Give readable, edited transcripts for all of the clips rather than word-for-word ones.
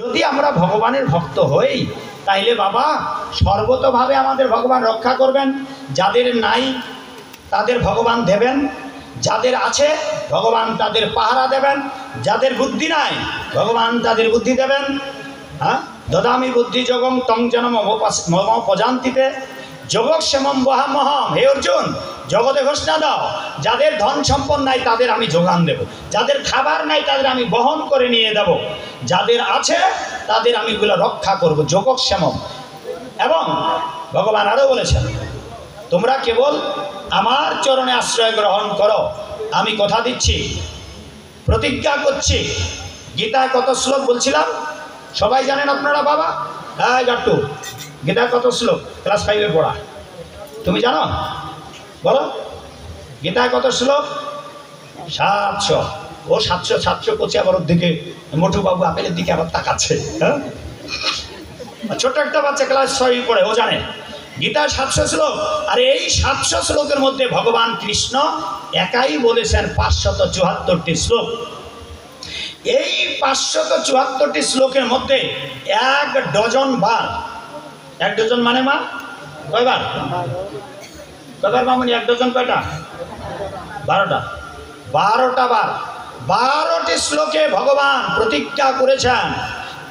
যদি আমরা ভগবানের ভক্ত হই তাইলে বাবা সর্বতভাবে আমাদের ভগবান রক্ষা করবেন। যাদের নাই তাদের ভগবান দেবেন, যাদের আছে ভগবান তাদের পাহারা দেবেন, যাদের বুদ্ধি নাই ভগবান তাদের বুদ্ধি দেবেন। হ্যাঁ, দদামি বুদ্ধি যোগং তং যেন মম প্রজান্তিতে যোগক্ষেমম বহামহম। হে অর্জুন, জগতে ঘোষণা দাও, যাদের ধন সম্পদ নাই তাদের আমি যোগান দেব, যাদের খাবার নাই তাদের আমি বহন করে নিয়ে দেব, যাদের আছে তাদের আমি এগুলো রক্ষা করব, যোগক্ষেমম। এবং ভগবান আরও বলেছেন, তোমরা কেবল আমার চরণে আশ্রয় গ্রহণ করো। আমি কথা দিচ্ছি, প্রতিজ্ঞা করছি। গীতায় কত শ্লোক বলছিলাম সবাই জানেন আপনারা? বাবা হ্যাঁ গাট্টু, গীতায় কত শ্লোক? ক্লাস 5-এ পড়া, তুমি জানো? বলো, গীতায় কত শ্লোক? 700। ও 700 করছে, আবার ওর দিকে মোটুবাবু আপেলের দিকে আবার তাকাচ্ছে। হ্যাঁ, ছোট্ট একটা বাচ্চা ক্লাস 6 পড়ে, ও জানে গীতা 700 শ্লোক। আর এই 700 শ্লোকের মধ্যে ভগবান কৃষ্ণ একাই বলেছেন 574টি শ্লোক। এই 574টি শ্লোকের মধ্যে 1 ডজন বার, 1 ডজন মানে মা কয়বার? কয়বার মামুনি? 1 ডজন কয়টা? 12টা। 12টা বার 12টি শ্লোকে ভগবান প্রতিজ্ঞা করেছেন,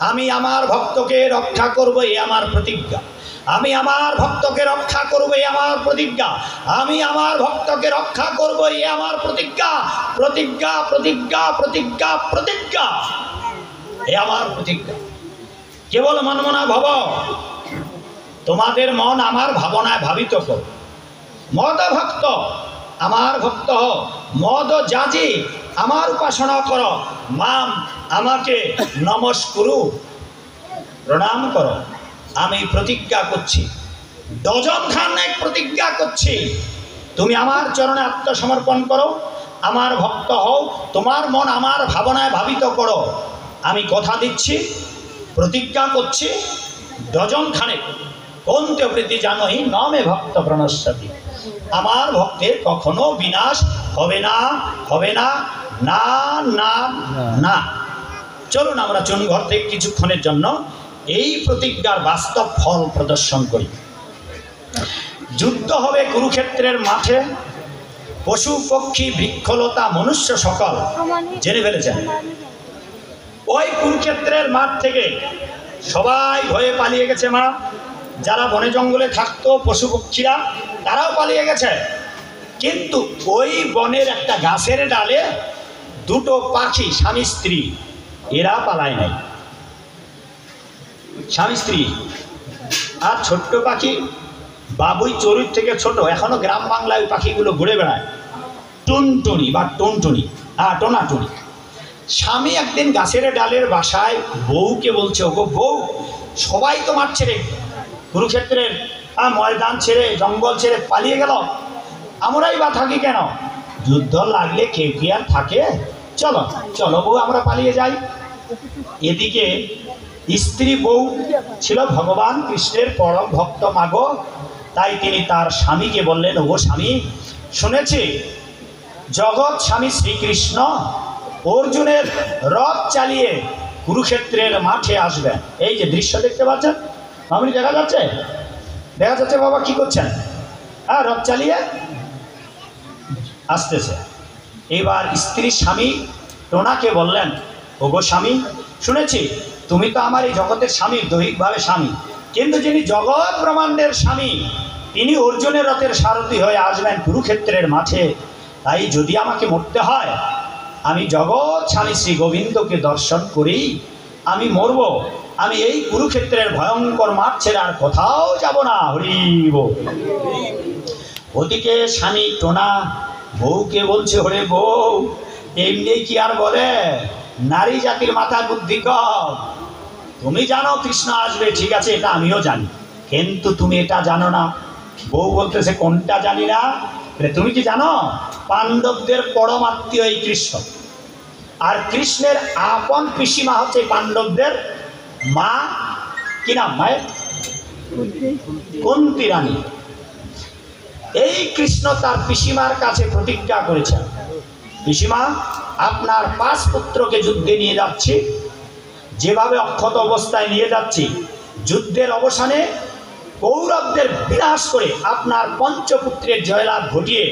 আমি আমার ভক্তকে রক্ষা করব, এই আমার প্রতিজ্ঞা। আমি আমার ভক্তকে রক্ষা করব, এই আমার প্রতিজ্ঞা। আমি আমার ভক্তকে রক্ষা করব, এই আমার প্রতিজ্ঞা। প্রতিজ্ঞা, প্রতিজ্ঞা, প্রতিজ্ঞা, প্রতিজ্ঞা, এই আমার প্রতিজ্ঞা। কেবল মনমনা ভব, তোমাদের মন আমার ভাবনায় ভাবিত করো। মদ ভক্ত আমার ভক্ত হও, মদ যাজি আমার উপাসনা করো। মাম আমাকে নমস্কুরু, প্রণাম করো। আমি প্রতিজ্ঞা করছি, ডজন খানেক প্রতিজ্ঞা করছি, তুমি আমার চরণে আত্মসমর্পণ করো, আমার ভক্ত হও, তোমার মন আমার ভাবনায় ভাবিত করো। আমি কথা দিচ্ছি, প্রতিজ্ঞা করছি, ডজন খানেক কোনতে প্রীতি জানোই নমে ভক্ত প্রণশ্যতি, আমার ভক্তের কখনো বিনাশ হবে না, হবে না, না না না। চলুন আমরা চুনঘর থেকে কিছুক্ষণের জন্য এই প্রতিজ্ঞার বাস্তব ফল প্রদর্শন করি। যুদ্ধ হবে কুরুক্ষেত্রের মাঠে, পশু পক্ষী বৃক্ষলতা মনুষ্য সকল জেনে ফেলেছেন। ওই কুরুক্ষেত্রের মাঠ থেকে সবাই ভয়ে পালিয়ে গেছে মা। যারা বনে জঙ্গলে থাকতো পশু পক্ষীরা তারাও পালিয়ে গেছে। কিন্তু ওই বনের একটা গাছের ডালে 2টো পাখি, স্বামী স্ত্রী, এরা পালায় নাই। স্বামী স্ত্রী আর ছোট্ট পাখি, বাবুই চড়ুই থেকে ছোট, এখনো গ্রাম বাংলায় ওই পাখিগুলো ঘুরে বেড়ায়, টুনটুনি বা টুনটুনি, টোনাটুনি। স্বামী একদিন গাছের ডালের বাসায় বউকে বলছে, ওগো বউ, সবাই তো মারছে রে, কুরুক্ষেত্রের ময়দান ছেড়ে জঙ্গল ছেড়ে পালিয়ে গেল, আমরাই বা থাকি কেন? যুদ্ধ লাগলে কে কি আর থাকে? চলো চলো বউ, আমরা পালিয়ে যাই। এদিকে স্ত্রী বউ ছিল ভগবান কৃষ্ণের পরম ভক্ত মাগো, তাই তিনি তার স্বামীকে বললেন, ও স্বামী, শুনেছি জগৎ স্বামী শ্রীকৃষ্ণ অর্জুনের রথ চালিয়ে কুরুক্ষেত্রের মাঠে আসবেন। এই যে দৃশ্য দেখতে পাচ্ছেন মামনি, দেখা যাচ্ছে? দেখা যাচ্ছে বাবা? কি করছেন? হ্যাঁ, রথ চালিয়ে আসতেছে। এবার স্ত্রী স্বামী টোনাকে বললেন, ওগো স্বামী, শুনেছি তুমি তো আমার এই জগতের স্বামী, দৈহিকভাবে স্বামী, কিন্তু যিনি জগৎ ব্রহ্মাণ্ডের স্বামী তিনি অর্জুনের রথের সারথি হয়ে আসবেন কুরুক্ষেত্রের মাঠে। তাই যদি আমাকে মরতে হয়, আমি জগৎ স্বামী শ্রী গোবিন্দকে দর্শন করেই আমি মরব। আমি এই কুরুক্ষেত্রের ভয়ঙ্কর মাঠ ছেড়ে আর কোথাও যাব না। হরিব। ওদিকে স্বামী টোনা বউকে বলছে, হরে বউ, এমনি কি আর বলে, নারী জাতির মাথার বুদ্ধি কম। তুমি জানো কৃষ্ণ আসবে, ঠিক আছে, এটা আমিও জানি, কিন্তু তুমি এটা জানো না। বউ বলতেছে, কোনটা জানি না? তুমি কি জানো পাণ্ডবদের পরম আত্মীয় এই কৃষ্ণ, আর কৃষ্ণের আপন পিসিমা হচ্ছে পাণ্ডবদের মা, কি নাম মায়ের? কুন্তি রানী। এই কৃষ্ণ তার পিসিমার কাছে প্রতিজ্ঞা করেছেন, পিসিমা, আপনার 5 পুত্রকে যুদ্ধে নিয়ে যাচ্ছি, যেভাবে অক্ষত অবস্থায় নিয়ে যাচ্ছি, যুদ্ধের অবসানে কৌরবদের বিনাশ করে আপনার পঞ্চপুত্রের জয়লাভ ঘটিয়ে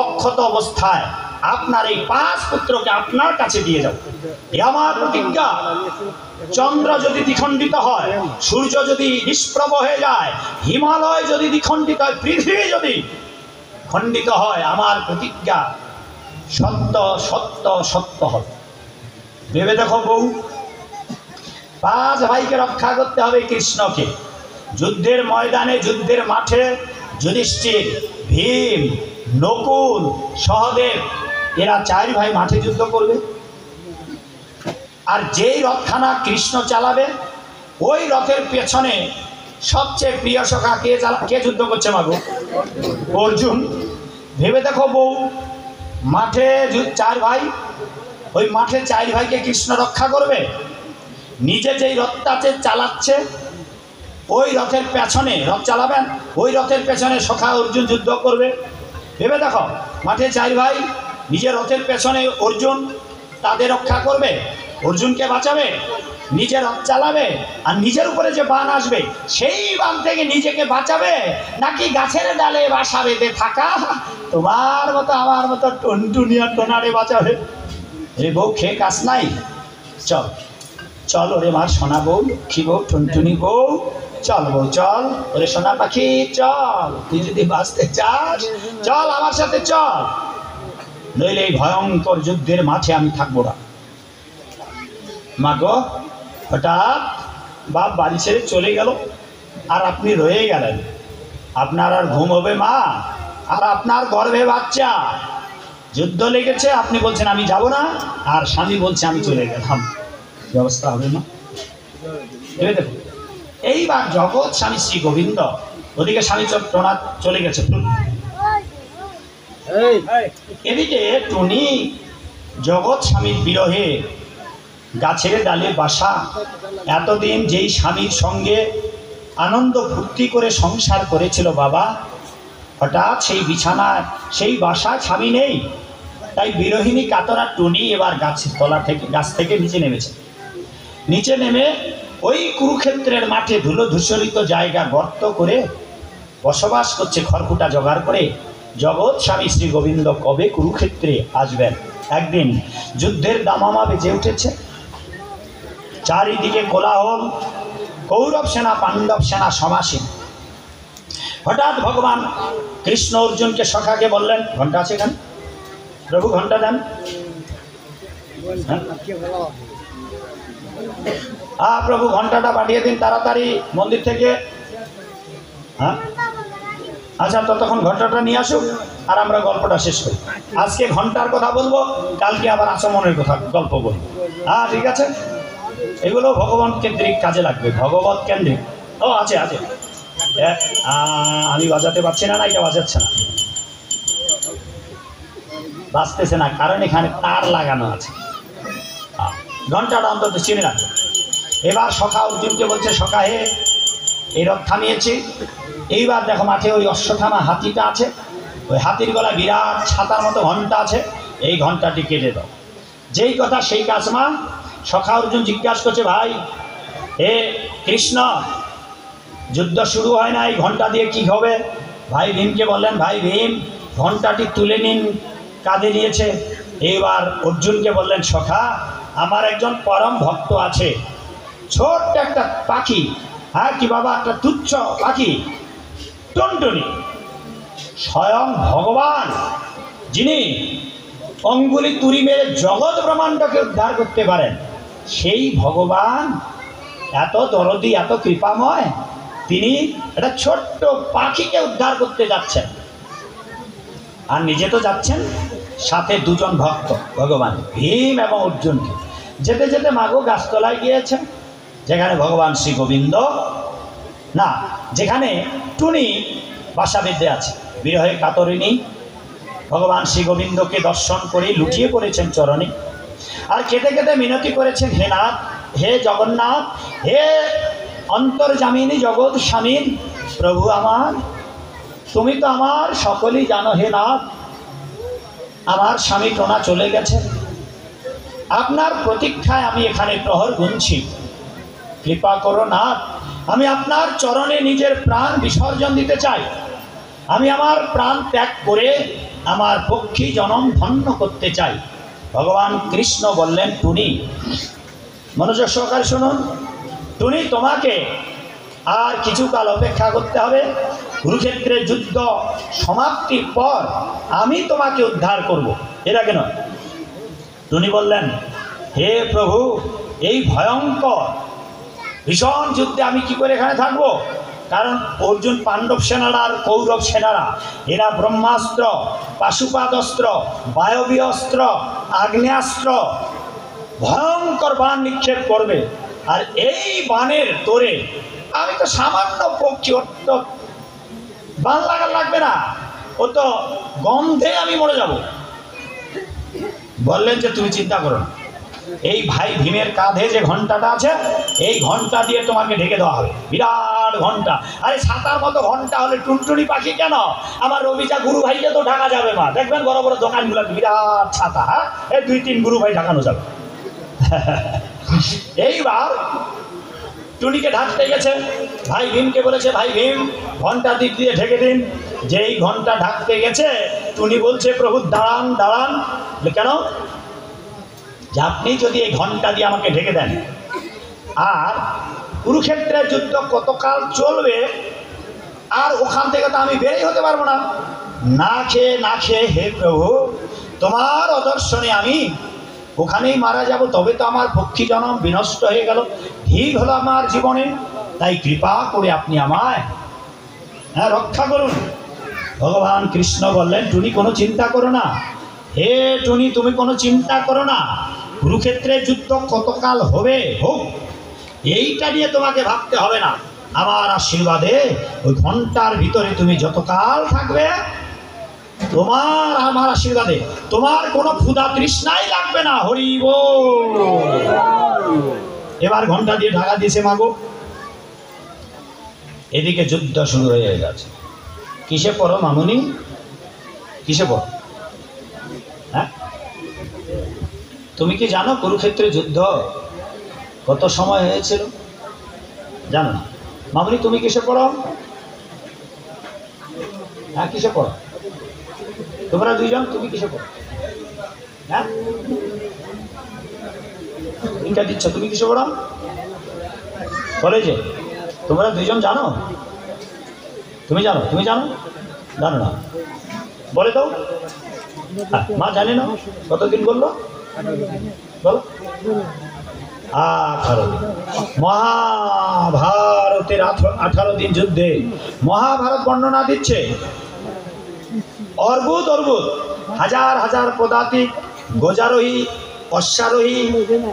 অক্ষত অবস্থায় আপনার এই 5 পুত্রকে আপনার কাছে দিয়ে যাও। এ আমার প্রতিজ্ঞা। চন্দ্র যদি দ্বিখণ্ডিত হয়, সূর্য যদি নিষ্প্রভ হয়ে যায়, হিমালয় যদি দ্বিখণ্ডিত হয়, পৃথিবী যদি খণ্ডিত হয়, আমার প্রতিজ্ঞা সত্য সত্য সত্য হবে। ভেবে দেখো বউ, 5 ভাইকে রক্ষা করতে হবে কৃষ্ণকে। যুদ্ধের ময়দানে, যুদ্ধের মাঠে যুধিষ্ঠির, ভীম, নকুল, সহদেব, এরা 4 ভাই মাঠে যুদ্ধ করবে। আর যেই রথখানা কৃষ্ণ চালাবে, ওই রথের পেছনে সবচেয়ে প্রিয় সখা কে যুদ্ধ করছে মাগো? অর্জুন। ভেবে দেখো বউ, মাঠে 4 ভাই, ওই মাঠে 4 ভাইকে কৃষ্ণ রক্ষা করবে। নিজে যেই রথটাতে চালাচ্ছে, ওই রথের পেছনে, রথ চালাবেন, ওই রথের পেছনে সখা অর্জুন যুদ্ধ করবে। ভেবে দেখো, মাঠে 4 ভাই, নিজের রথের পেছনে অর্জুন তাদের রক্ষা করবে, অর্জুনকে বাঁচাবে, নিজে রথ চালাবে, আর নিজের উপরে যে বান আসবে সেই বান থেকে নিজেকে বাঁচাবে, নাকি গাছের ডালে বাসা বেঁধে থাকা তোমার মতো আমার মতো টুনটুনিয়া টোনারে বাঁচাবে? রে বউ, খেয়ে কাজ নাই, চল চল ওরে মার সোনা বউ, লক্ষ্মী বউ, টুনটুনি বউ, চল বউ চল, ওরে সোনা পাখি চল, তুই যদি বাঁচতে চাস চল আমার সাথে চল, নইলে এই ভয়ঙ্কর যুদ্ধের মাঝে আমি থাকবো না। মা গো, হঠাৎ বাপ বাড়ি ছেড়ে চলে গেল, আর আপনি রয়ে গেলেন। আপনার আর ঘুম হবে মা, আর আপনার গর্ভে বাচ্চা, যুদ্ধ লেগেছে, আপনি বলছেন আমি যাব না, আর স্বামী বলছে আমি চলে গেলাম, ব্যবস্থা হবে না। দেখুন, এইবার জগৎ স্বামী শ্রী গোবিন্দ, ওদিকে স্বামী টোনা চলে গেছে, এদিকে টুনি জগৎ স্বামীর বিরহে গাছের ডালে বাসা, এতদিন যেই স্বামীর সঙ্গে আনন্দ ফুর্তি করে সংসার করেছিল বাবা, হঠাৎ সেই বিছানায়, সেই বাসায় স্বামী নেই। তাই বিরোহিনী কাতরা টুনি এবার গাছের তলা থেকে, গাছ থেকে নিচে নেমেছে। নিচে নেমে ওই কুরুক্ষেত্রের মাঠে ধুলো ধূসরিত জায়গা গর্ত করে বসবাস করছে, খড়কুটা জোগাড় করে। জগৎ স্বামী শ্রী গোবিন্দ কবে কুরুক্ষেত্রে আসবেন? একদিন যুদ্ধের দামামা বেজে উঠেছে, চারিদিকে কোলাহল, কৌরব সেনা পাণ্ডব সেনা সমাসীন। হঠাৎ ভগবান কৃষ্ণ অর্জুনকে সখাকে বললেন, ঘন্টা আছে এখানে প্রভু, ঘন্টা দেন। প্রভু ঘন্টাটা পাঠিয়ে দিন তাড়াতাড়ি মন্দির থেকে। হ্যাঁ আচ্ছা, ততক্ষণ ঘন্টাটা নিয়ে আসুক আর আমরা গল্পটা শেষ করি। আজকে ঘন্টার কথা বলবো, কালকে আবার আচমনের কথা গল্প বলবো। হ্যাঁ ঠিক আছে, এগুলো ভগবান কেন্দ্রিক কাজে লাগবে, ভগবত কেন্দ্রিক। ও আছে আছে, আমি বাজাতে পারছি না, এটা বাজাচ্ছে না, বাজতেছে না, কারণ এখানে তার লাগানো আছে। ঘন্টাটা অন্তত চিনে রাখবে। এবার সখা অর্জুনকে বলছে, সখা হে, এই রথ থামিয়েছি, এইবার দেখো মাঠে ওই অশ্বত্থামা হাতিটা আছে, ওই হাতির গলায় বিরাট ছাতার মতো ঘন্টা আছে, এই ঘন্টাটি কেটে দাও। যেই কথা সেই কাজ মা। সখা অর্জুন জিজ্ঞাসা করছে, ভাই হে কৃষ্ণ, যুদ্ধ শুরু হয় না, এই ঘন্টা দিয়ে কি হবে? ভাই ভীমকে বললেন, ভাই ভীম, ঘন্টাটি তুলে নিন, কাঁধে নিয়েছে। এইবার অর্জুনকে বললেন, সখা, আমার একজন পরম ভক্ত আছে, ছোট্ট একটা পাখি, হ্যাঁ কি বাবা, একটা তুচ্ছ পাখি, টুনটুনি, স্বয়ং ভগবান, যিনি অঙ্গুলি তুরি মেরে জগৎ ব্রহ্মাণ্ডকে উদ্ধার করতে পারেন, সেই ভগবান এত দরদি, এত কৃপাময়, তিনি একটা ছোট্ট পাখিকে উদ্ধার করতে যাচ্ছেন, আর নিজে তো যাচ্ছেন, সাথে 2 জন ভক্ত ভগবান, ভীম এবং অর্জুনকে। যেতে যেতে মাগো গাছতলায় গিয়েছেন, যেখানে ভগবান শ্রী গোবিন্দ না, যেখানে টুনি বাসা বেঁধে আছে, বিরহে কাতরিনী ভগবান শ্রী গোবিন্দকে দর্শন করে লুটিয়ে পড়েছেন চরণে, আর কেঁদে কেঁদে মিনতি করেছেন, হে নাথ, হে জগন্নাথ, হে অন্তর্যামিনী জগৎ স্বামী প্রভু আমার, তুমি তো আমার সকলেই জানো, হে নাথ, আমার স্বামী টোনা চলে গেছে, আপনার প্রতীক্ষায় আমি এখানে প্রহর গুনছি, কৃপা করো না, আমি আপনার চরণে নিজের প্রাণ বিসর্জন দিতে চাই। আমি আমার প্রাণ ত্যাগ করে আমার পক্ষী জনম ধন্য করতে চাই। ভগবান কৃষ্ণ বললেন, টুনি, মনোযোগ সহকারে শুনুন, টুনি, তোমাকে আর কিছুকাল অপেক্ষা করতে হবে। কুরুক্ষেত্রের যুদ্ধ সমাপ্তির পর আমি তোমাকে উদ্ধার করব, এর আগে নয়। টুনি বললেন, হে প্রভু, এই ভয়ঙ্কর ভীষণ যুদ্ধে আমি কি করে এখানে থাকবো? কারণ অর্জুন পাণ্ডব সেনারা আর কৌরব সেনারা এরা ব্রহ্মাস্ত্র, পাশুপাদস্ত্র, বায়বীয় অস্ত্র, আগ্নেয়াস্ত্র, ভয়ঙ্কর বাণ নিক্ষেপ করবে। আর এই বাণের তোরে আমি তো সামান্য পক্ষী, ওর তো বাণ লাগার লাগবে না, ও তো গন্ধে আমি মরে যাব। বললেন যে তুমি চিন্তা করো না, এই ভাই ভীমের কাঁধে যে ঘন্টাটা আছে, এই ঘন্টা দিয়ে তোমাকে ঢেকে দেওয়া হবে, বিরাট ঘন্টা। আরে ছাতার মতো ঘন্টা হলে টুনটুনি পাখি কেন? আমার রবিজা গুরু ভাইকে তো ঢাকা যাবে মা, দেখবেন বড় বড় দোকানগুলোতে বিরাট ছাতা, হ্যাঁ, এই 2-3 গুরু ভাই ঢাকানো যাবে। এইবার টুনিকে ঢাকতে গেছে, ভাই ভীমকে বলেছে, ভাই ভীম ঘন্টা দিক দিয়ে ঢেকে দিন। যেই ঘন্টা ঢাকতে গেছে, টুনি বলছে, প্রভু দাঁড়ান দাঁড়ান। কেন? যে আপনি যদি এই ঘন্টা দিয়ে আমাকে ঢেকে দেন, আর কুরুক্ষেত্রের যুদ্ধ কতকাল চলবে, আর ওখান থেকে তো আমি বেরিয়ে হতে পারবো না। না খেয়ে হে প্রভু, তোমার অদর্শনে আমি ওখানেই মারা যাব, তবে তো আমার পক্ষী জনম বিনষ্ট হয়ে গেল, ঠিক হলো আমার জীবনে। তাই কৃপা করে আপনি আমায় রক্ষা করুন। ভগবান কৃষ্ণ বললেন, টুনি কোনো চিন্তা করো না, হে টুনি তুমি কোনো চিন্তা করো না, কুরুক্ষেত্রের যুদ্ধ কতকাল হবে হোক, এইটা নিয়ে তোমাকে ভাবতে হবে না। আমার আশীর্বাদে ওই ঘন্টার ভিতরে তুমি যতকাল থাকবে, তোমার আমার আশীর্বাদে তোমার কোনো ক্ষুধা তৃষ্ণাই লাগবে না। হরি বল। এবার ঘন্টা দিয়ে ঢাকা দিয়েছে মাগো। এদিকে যুদ্ধ শুরু হয়ে গেছে। কিসে পড়ো মামুনি, কিসে পড়ো? হ্যাঁ, তুমি কি জানো কুরুক্ষেত্রে যুদ্ধ কত সময় হয়েছিল? জানো না? মামুনি তুমি কিসে পড়ো? হ্যাঁ, কিসে পড়ো তোমরা দুইজন? তুমি কিসে পড়ো? হ্যাঁ, পরীক্ষা দিচ্ছ, তুমি কিসে পড়ো? কলেজে। তোমরা দুইজন জানো? তুমি জানো? তুমি জানো? জানো না? বলে দাও। মা জানে না? কতদিন বললো? বলো। 18 দিন। মহাভারতের 18 দিন যুদ্ধে মহাভারত বর্ণনা দিচ্ছে। অর্বুদ হাজার হাজার পদাতিক, গজারোহী, অশ্বারোহী,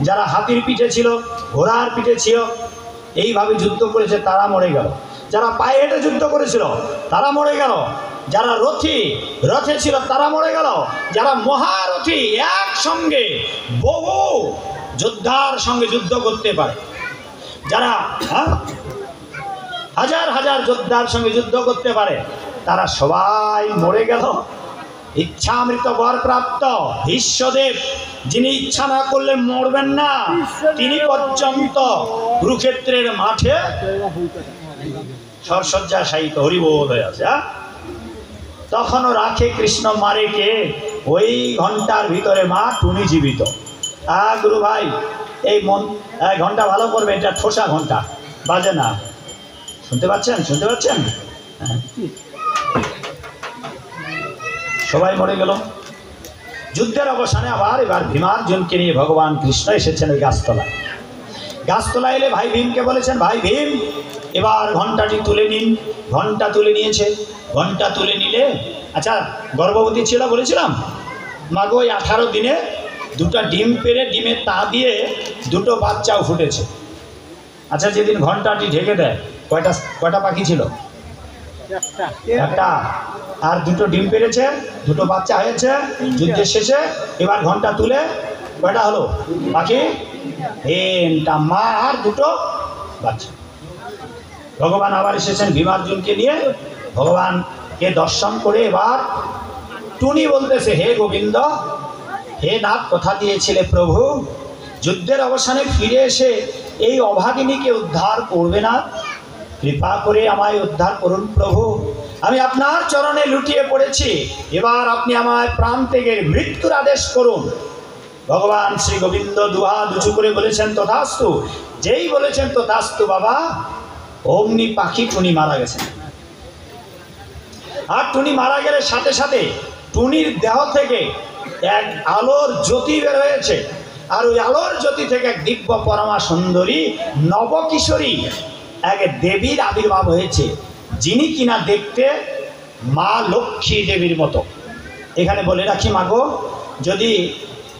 যারা হাতির পিঠে ছিল, ঘোড়ার পিঠে ছিল, এইভাবে যুদ্ধ করেছে, তারা মরে গেল। যারা পায়ে হেঁটে যুদ্ধ করেছিল তারা মরে গেল। যারা রথে ছিল তারা মরে গেল। যারা মহারথী একসঙ্গে বহু যোদ্ধার সঙ্গে যুদ্ধ করতে পারে, যারা হাজার হাজার যোদ্ধার সঙ্গে যুদ্ধ করতে পারে, তারা সবাই মরে গেল। ইচ্ছামৃত বর প্রাপ্ত ভীষ্মদেব, যিনি ইচ্ছা না করলে মরবেন না, তিনি পর্যন্ত কুরুক্ষেত্রের মাঠে সরসজ্জা শায়িত হরিবোল হয়ে আছে। তখনও রাখে কৃষ্ণ, মারে কে? ওই ঘন্টার ভিতরে মা টুনি জীবিত। গুরু ভাই, এই ঘন্টা ভালো করবে, এটা ঠোসা ঘন্টা, বাজে না। শুনতে পাচ্ছেন? শুনতে পাচ্ছেন? সবাই মরে গেল। যুদ্ধের অবসানে আবার এবার ভীমার্জুনকে নিয়ে ভগবান কৃষ্ণ এসেছেন ওই গাছতলায়। গাছতলা এলে ভাই ভীমকে বলেছেন, ভাই ভীম এবার ঘন্টাটি তুলে নিন। ঘন্টা তুলে নিয়েছে। ঘন্টা তুলে নিলে, আচ্ছা গর্ভবতী ছিল বলেছিলাম, মাগো ওই 18 দিনে 2টা ডিম পেড়ে ডিমের তা দিয়ে 2টো বাচ্চাও ফুটেছে। আচ্ছা, যেদিন ঘন্টাটি ঢেকে দেয়, কয়টা পাখি ছিল? একটা। আর 2টো ডিম পেড়েছে, 2টো বাচ্চা হয়েছে যুদ্ধের শেষে। এবার ঘন্টা তুলে কয়টা হলো পাখি? 3টা, মা আর 2টো বাচ্চা। ভগবান আবার এসেছেন ভীমার্জুনকে নিয়ে। ভগবানকে দর্শন করে এবার টুনি বলতেছে, হে গোবিন্দ, হে নাথ, কথা দিয়েছিলে প্রভু যুদ্ধের অবসানে ফিরে এসে এই অভাগিনীকে উদ্ধার করবে না, কৃপা করে আমায় উদ্ধার করুন প্রভু, আমি আপনার চরণে লুটিয়ে পড়েছি, এবার আপনি আমায় প্রাণ থেকে মৃত্যুর আদেশ করুন। ভগবান শ্রী গোবিন্দ দুহাত উঁচু করে বলেছেন তথাস্তু। যেই বলেছেন তথাস্তু বাবা, অমনি পাখি টুনি মারা গেছে। আর টুনি মারা গেলে সাথে সাথে টুনির দেহ থেকে এক আলোর জ্যোতি বের হয়েছে, আর ওই আলোর জ্যোতি থেকে এক দিব্য পরমা সুন্দরী নবকিশোরী এক দেবীর আবির্ভাব হয়েছে, যিনি কিনা দেখতে মা লক্ষ্মী দেবীর মতো। এখানে বলে রাখি মাগো, যদি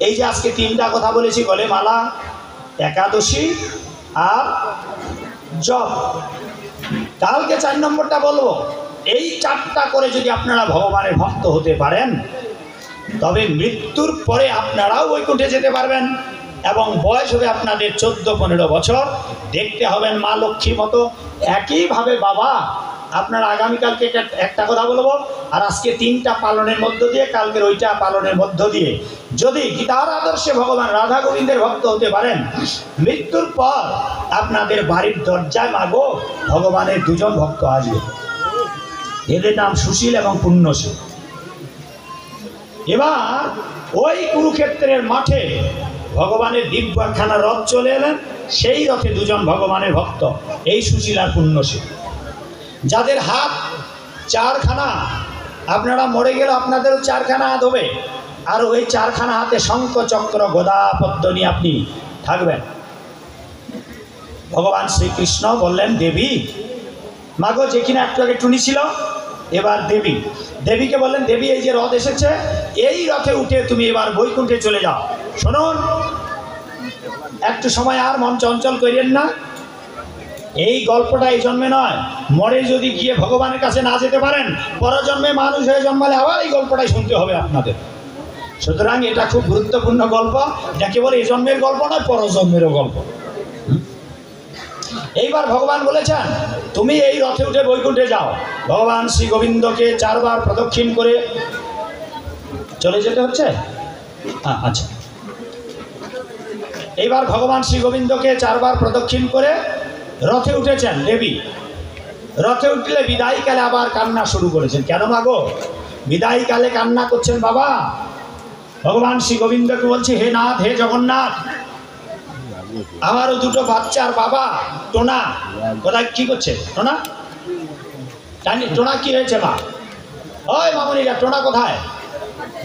এই যে আজকে তিনটা কথা বলেছি, গলে মালা, একাদশী আর জপ, কালকে 4 নম্বরটা বলবো, এই 4টা করে যদি আপনারা ভগবানের ভক্ত হতে পারেন, তবে মৃত্যুর পরে আপনারাও বৈকুণ্ঠে যেতে পারবেন, এবং বয়স হবে আপনাদের 14-15 বছর, দেখতে হবেন মা লক্ষ্মীর মতো। একইভাবে বাবা, আপনারা আগামীকালকে একটা কথা বলবো, আর আজকে 3টা পালনের মধ্য দিয়ে, কালকের ওইটা পালনের মধ্য দিয়ে যদি গীতার আদর্শে ভগবান রাধা গোবিন্দের ভক্ত হতে পারেন, মৃত্যুর পর আপনাদের বাড়ির দরজায় মাগো ভগবানের 2জন ভক্ত আসবে, এদের নাম সুশীল এবং পুণ্যশীল। এবার ওই কুরুক্ষেত্রের মাঠে ভগবানের দিব্য একখানা রথ চলে এলেন, সেই রথে 2জন ভগবানের ভক্ত, এই সুশীল আর পুণ্যশীল, যাদের হাত 4খানা, আপনারা মরে গেলে আপনাদেরও 4খানা হাত হবে, আর ওই 4খানা হাতে শঙ্খ চক্র গদা পদ্ম নিয়ে আপনি থাকবেন। ভগবান শ্রীকৃষ্ণ বললেন দেবী, মাগো যে কিনা একটু আগে টুনি ছিল, এবার দেবীকে বললেন, দেবী এই যে রথ এসেছে, এই রথে উঠে তুমি এবার বৈকুণ্ঠে চলে যাও। শুনুন, একটু সময় আর মন চঞ্চল করিয়েন না, এই গল্পটা এই জন্মে নয়, মরে যদি গিয়ে ভগবানের কাছে না যেতে পারেন, পরজন্মে মানুষ হয়ে জন্মালে আবার এই গল্পটাই শুনতে হবে আপনাদের। সুতরাং এটা খুব গুরুত্বপূর্ণ গল্প, এটা কেবল এই জন্মের গল্প নয়, পরজন্মেরও গল্প। এইবার ভগবান বলেছেন তুমি এই রথে উঠে বৈকুণ্ঠে যাও। ভগবান শ্রী গোবিন্দকে 4 বার প্রদক্ষিণ করে চলে যেতে হচ্ছে। আচ্ছা, এইবার ভগবান শ্রী গোবিন্দকে 4 বার প্রদক্ষিণ করে রথে উঠেছেন দেবী। রথে উঠলে বিদায়কালে আবার কান্না শুরু করেছেন। কেন মাগো বিদায়কালে কান্না করছেন বাবা? ভগবান শ্রী গোবিন্দকে বলছে, হে নাথ, হে জগন্নাথ, আমারও 2টো বাচ্চার বাবা টোনা কোথায়, কি করছে টোনা? টোনা কি হয়েছে মা? ওই মামনিরা, টোনা কোথায়?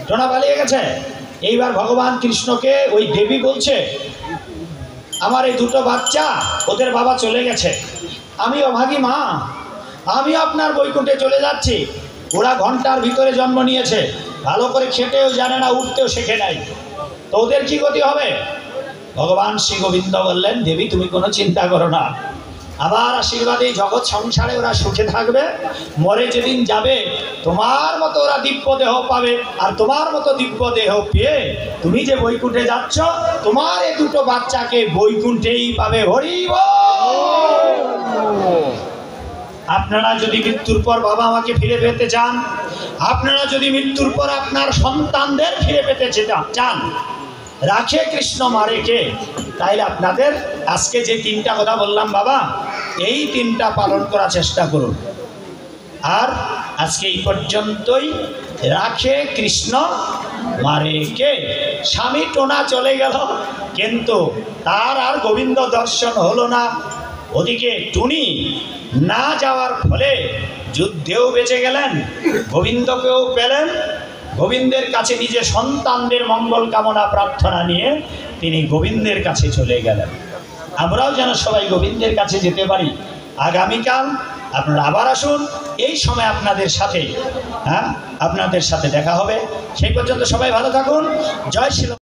টোনা পালিয়ে গেছে। এইবার ভগবান কৃষ্ণকে ওই দেবী বলছে, আমার এই 2টো বাচ্চা, ওদের বাবা চলে গেছে, আমি অভাগী মা, আমি আপনার বৈকুণ্ঠে চলে যাচ্ছি। ওরা ঘন্টার ভিতরে জন্ম নিয়েছে, ভালো করে খেতেও জানে না, উঠতেও শেখে নাই, তো ওদের কি গতি হবে? ভগবান শ্রী গোবিন্দ বললেন, দেবী তুমি কোনো চিন্তা করো না, আমার আশীর্বাদে জগৎ সংসারে ওরা সুখে থাকবে, মরে যেদিন যাবে তোমার মতো ওরা দিব্য দেহ পাবে, আর তোমার মতো দিব্য দেহ পেয়ে তুমি যে বৈকুণ্ঠে যাচ্ছ, তোমার এই 2টো বাচ্চাকে বৈকুণ্ঠেই পাবে। হরি বল। আপনারা যদি মৃত্যুর পর বাবা আমাকে ফিরে পেতে চান, আপনারা যদি মৃত্যুর পর আপনার সন্তানদের ফিরে পেতে চান, রাখে কৃষ্ণ মারে কে, তাইলে আপনাদের আজকে যে 3টা কথা বললাম বাবা, এই 3টা পালন করার চেষ্টা করুন। আর আজকে এই পর্যন্তই। রাখে কৃষ্ণ মারে কে। স্বামী টোনা চলে গেল, কিন্তু তার আর গোবিন্দ দর্শন হলো না। ওদিকে টুনি না যাওয়ার ফলে যুদ্ধেও বেঁচে গেলেন, গোবিন্দকেও পেলেন। গোবিন্দের কাছে নিজের সন্তানদের মঙ্গল কামনা প্রার্থনা নিয়ে তিনি গোবিন্দের কাছে চলে গেলেন। আমরাও যেন সবাই গোবিন্দের কাছে যেতে পারি। আগামীকাল আপনারা আবার আসুন, এই সময় আপনাদের সাথে দেখা হবে। সেই পর্যন্ত সবাই ভালো থাকুন। জয় শ্রী